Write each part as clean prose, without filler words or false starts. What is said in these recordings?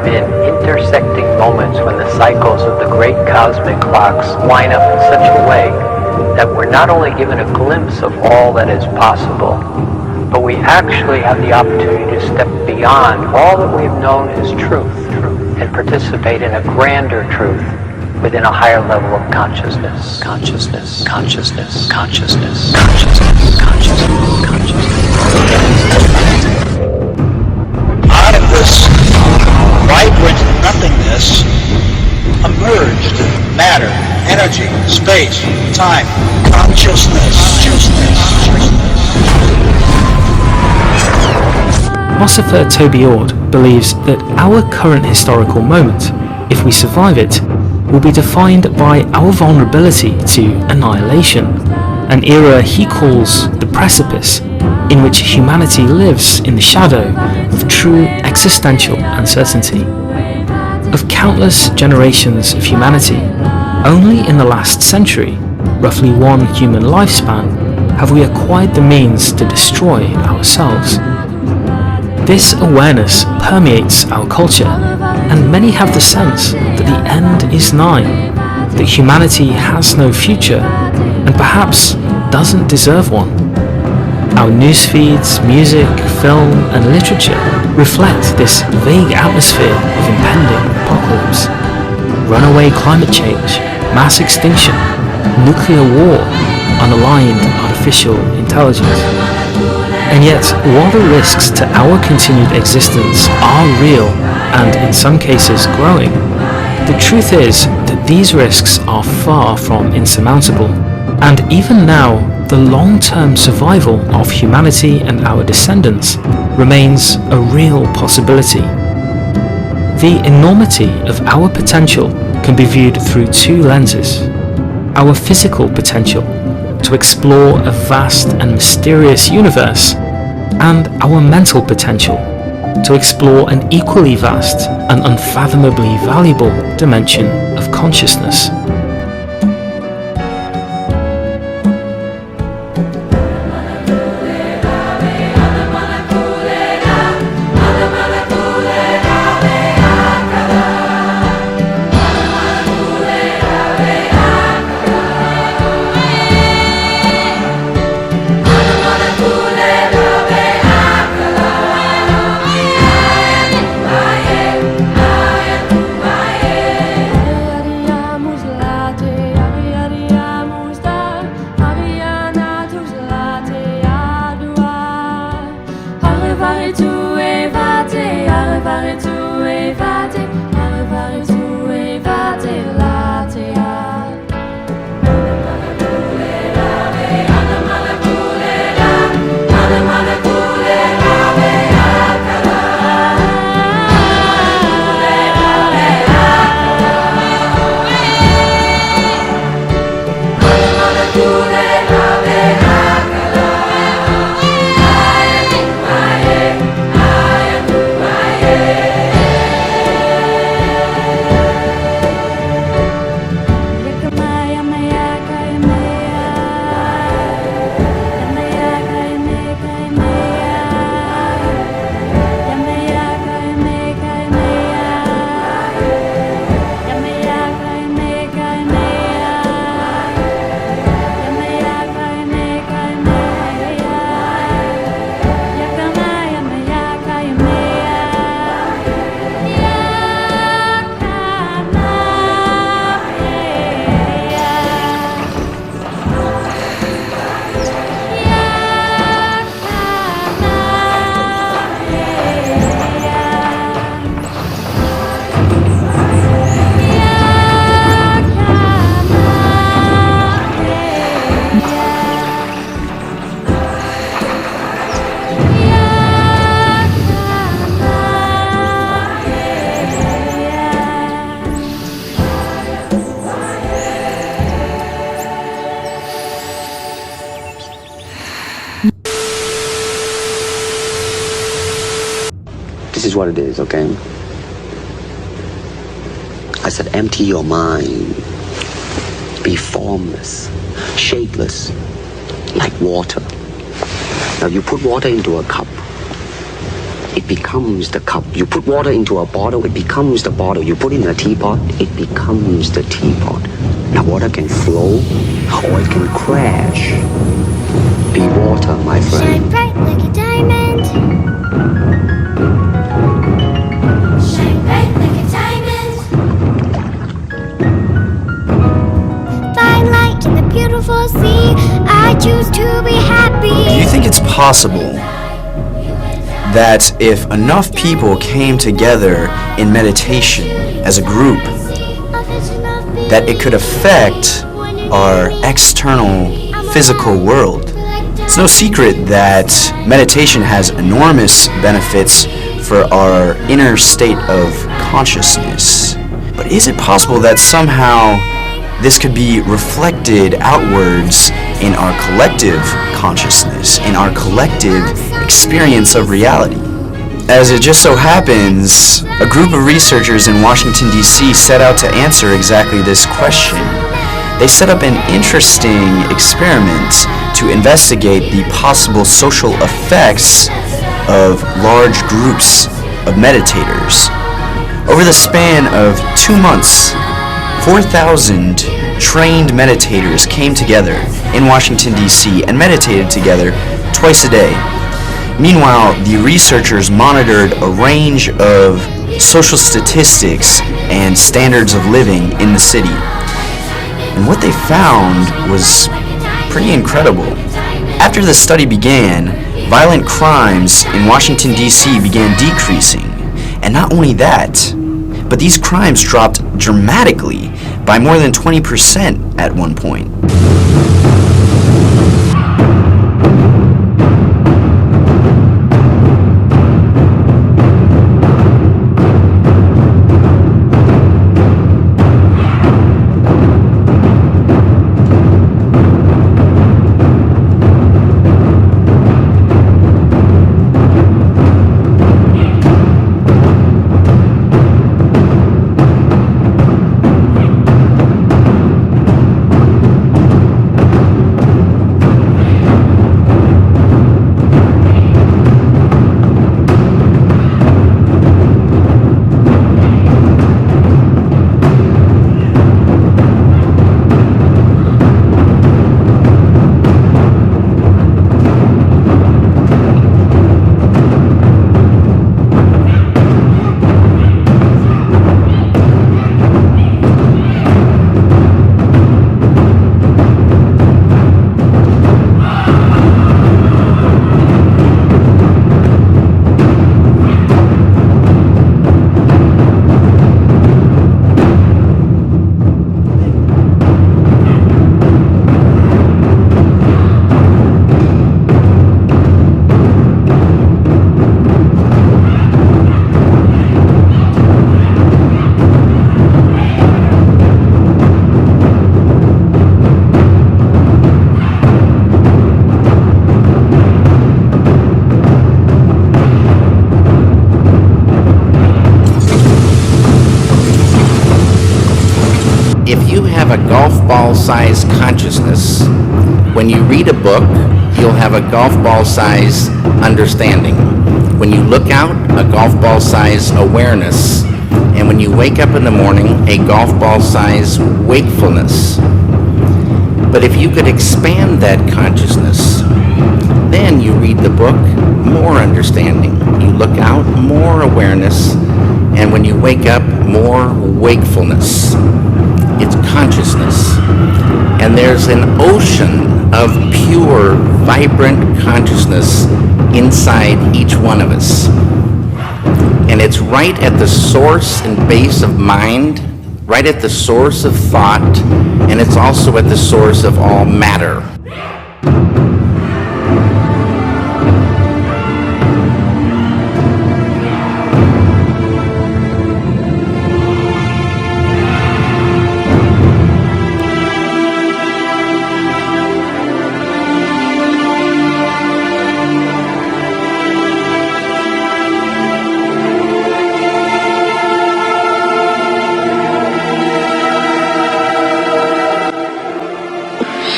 been intersecting moments when the cycles of the great cosmic clocks line up in such a way that we're not only given a glimpse of all that is possible, but we actually have the opportunity to step beyond all that we've known as truth and participate in a grander truth within a higher level of consciousness. Consciousness, consciousness, consciousness, consciousness, consciousness, consciousness. Out of this vibrant nothingness emerged matter, energy, space, time, consciousness. Philosopher Toby Ord believes that our current historical moment, if we survive it, will be defined by our vulnerability to annihilation, an era he calls the precipice, in which humanity lives in the shadow of true existential uncertainty. Of countless generations of humanity, only in the last century, roughly one human lifespan, have we acquired the means to destroy ourselves. This awareness permeates our culture, and many have the sense that the end is nigh, that humanity has no future, and perhaps doesn't deserve one. Our news feeds, music, film, and literature reflect this vague atmosphere of impending apocalypse. Runaway climate change, mass extinction, nuclear war, unaligned artificial intelligence. And yet, while the risks to our continued existence are real and in some cases growing, the truth is that these risks are far from insurmountable, and even now, the long-term survival of humanity and our descendants remains a real possibility. The enormity of our potential can be viewed through two lenses. Our physical potential to explore a vast and mysterious universe, and our mental potential to explore an equally vast and unfathomably valuable dimension of consciousness. This is what it is, okay? I said, empty your mind. Be formless, shapeless, like water. Now you put water into a cup. it becomes the cup. You put water into a bottle, it becomes the bottle. You put it in a teapot, it becomes the teapot. Now water can flow or it can crash. Be water, my friend. Shine bright like a diamond. Shine bright like a diamond. Find light in the beautiful sea. I choose to be happy. Do you think it's possible that if enough people came together in meditation as a group, that it could affect our external physical world? It's no secret that meditation has enormous benefits for our inner state of consciousness. But is it possible that somehow this could be reflected outwards in our collective consciousness, in our collective experience of reality? As it just so happens, a group of researchers in Washington, D.C. set out to answer exactly this question. They set up an interesting experiment to investigate the possible social effects of large groups of meditators. Over the span of 2 months, 4,000 trained meditators came together in Washington, D.C. and meditated together twice a day. Meanwhile, the researchers monitored a range of social statistics and standards of living in the city. And what they found was pretty incredible. After the study began, violent crimes in Washington, D.C. began decreasing. And not only that, but these crimes dropped dramatically by more than 20% at one point. If you have a golf ball-sized consciousness, when you read a book, you'll have a golf ball-sized understanding. When you look out, a golf ball-sized awareness. And when you wake up in the morning, a golf ball-sized wakefulness. But if you could expand that consciousness, then you read the book, more understanding. You look out, more awareness. And when you wake up, more wakefulness. It's consciousness. And there's an ocean of pure, vibrant consciousness inside each one of us. And it's right at the source and base of mind, right at the source of thought, and it's also at the source of all matter.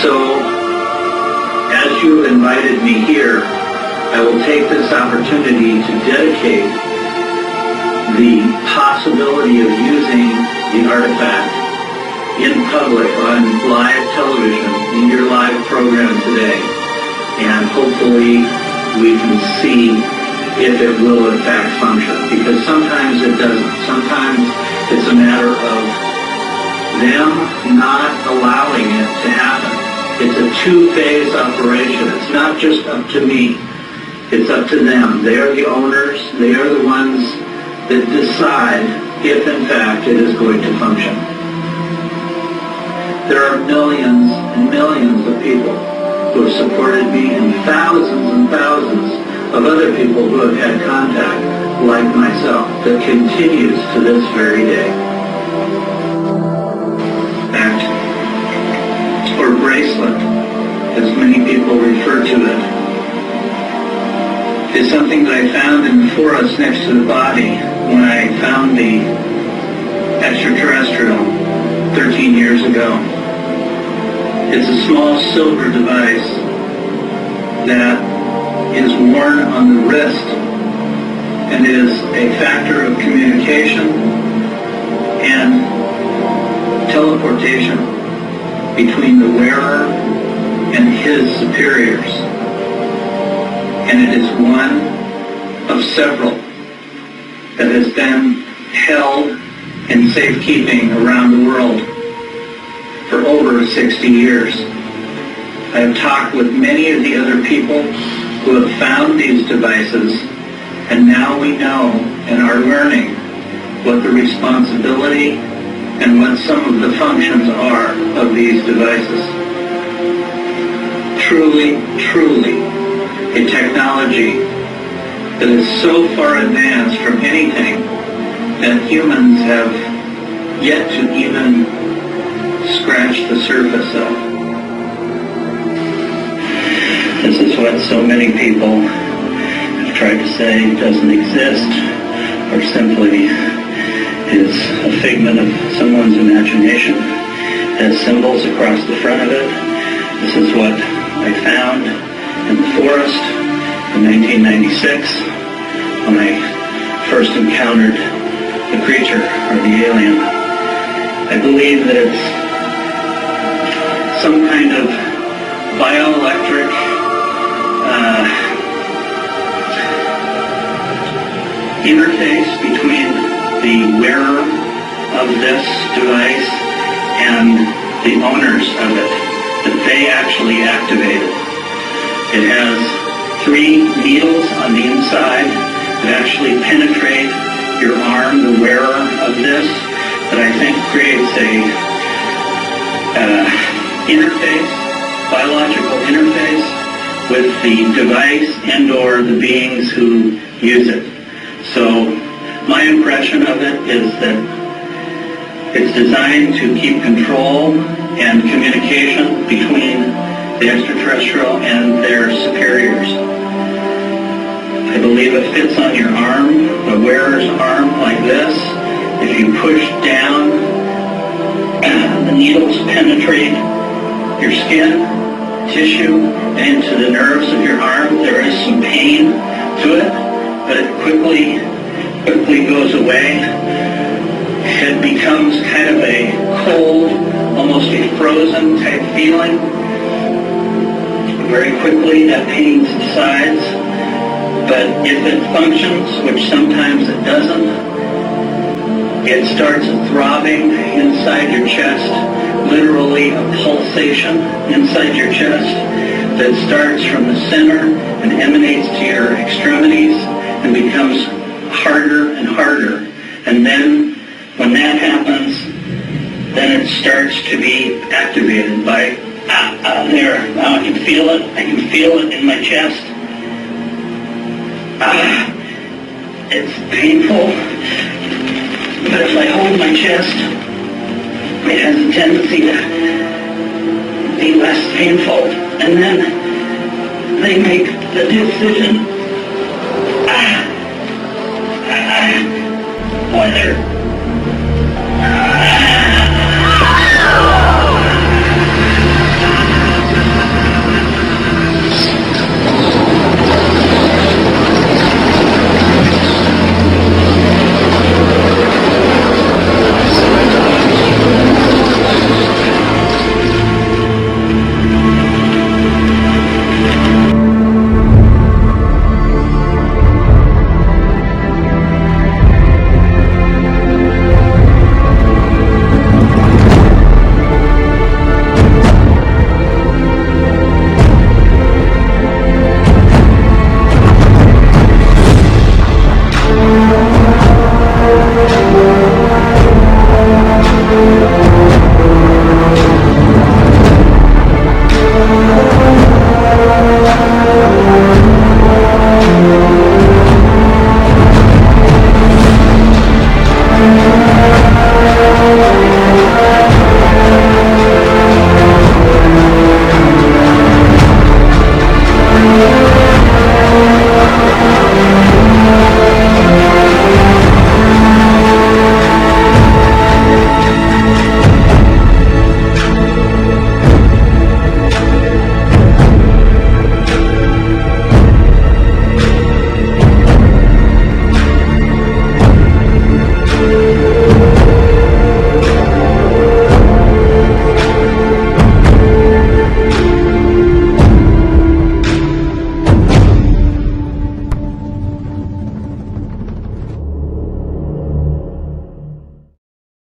So, as will take this opportunity to dedicate the possibility of using the artifact in public on live television in your live program today. And hopefully we can see if it will in fact function, because sometimes it doesn't. Sometimes it's a matter of them not allowing it to happen. It's a two-phase operation. It's not just up to me. It's up to them. They are the owners. They are the ones that decide if in fact it is going to function. There are millions and millions of people who have supported me, and thousands of other people who have had contact like myself that continues to this very day. Act, or bracelet, as many people refer to it, is something that I found in the forest next to the body when I found the extraterrestrial 13 years ago. It's a small silver device that is worn on the wrist and is a factor of communication and teleportation between the wearer and his superiors. And it is one of several that has been held in safekeeping around the world for over 60 years. I have talked with many of the other people who have found these devices, and now we know and are learning what the responsibility and what some of the functions are of these devices. Truly, truly, a technology that is so far advanced from anything that humans have yet to even scratch the surface of. This is what so many people have tried to say doesn't exist, or simply is a figment of someone's imagination. It has symbols across the front of it. This is what I found in the forest in 1996 when I first encountered the creature, or the alien. I believe that it's some kind of bioelectric interface between the wearer of this device and the owners of it that they actually activated. It has 3 needles on the inside that actually penetrate your arm, the wearer of this, that I think creates a interface, biological interface with the device and or the beings who use it. So my impression of it is that it's designed to keep control and communication between the extraterrestrial and their superiors. I believe it fits on your arm, the wearer's arm, like this. If you push down, the needles penetrate your skin, tissue, and into the nerves of your arm. There is some pain to it, but it quickly goes away. It becomes kind of a cold, almost a frozen type feeling. Very quickly that pain subsides, but if it functions, which sometimes it doesn't, it starts throbbing inside your chest, literally a pulsation inside your chest that starts from the center and emanates to your extremities and becomes harder and harder. And then when that happens, then it starts to be activated by there. Now I can feel it. I can feel it in my chest. It's painful, but if I hold my chest, it has a tendency to be less painful. And then they make the decision whether